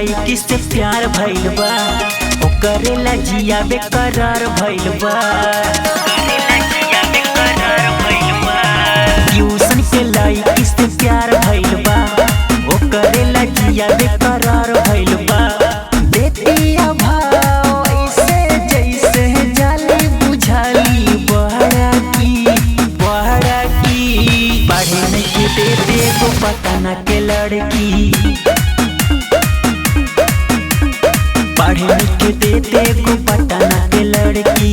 लड़की से प्यार भइल बा, ओकरेला जिया बेकरार भइल बा। ट्यूशन के लड़की से प्यार भइल बा, ओकरेला जिया बेकरार भइल बा। देतिया भाव ऐसे जैसे जाली बुझाली बहरा की पढ़ने के देते को पता न के लड़की, पढ़ने के देते को पता न के लड़की।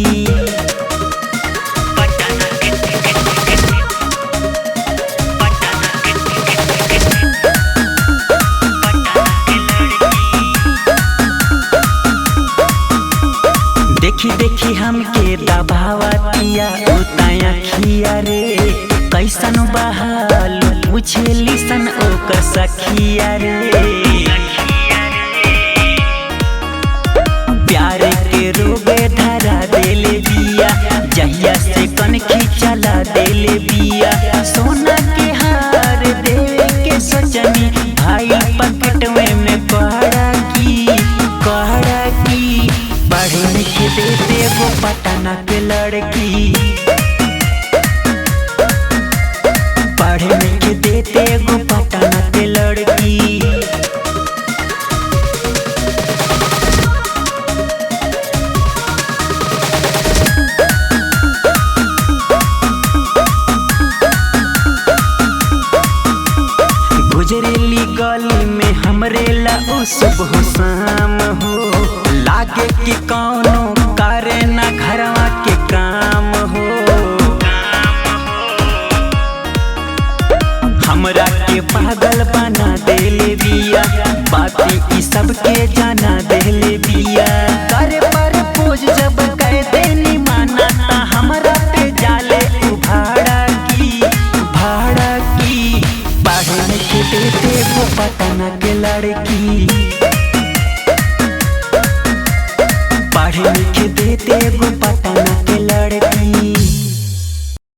देखी देखी हमके दबावतिया उताया खिया रे, कैसन बहाल पूछेली सन ओकर सखिया रे। प्यार के रोग धरा देले बिया, जहिया से कनखी चला देले बिया। सोना के हार देवे के सोचनी भाई पकटवे में कहरा की पढ़ने के देते वो पटना के लड़की, पढ़ने के देते वो पटना के लड़की। गुजरेली गली में हमरे ला ओ सुबह शाम हो, लागे कि कौनो करे ना घरवा के काम हो। हमरा के पागल बना देले बिया, बाती ई सबके जाना देले बिया। करे पर पोज जब कह देनी माना ता हमरा पे जाले भाड़ा की पढ़ने के देते वो पटना के लड़की, पढ़ने के देते वो पटना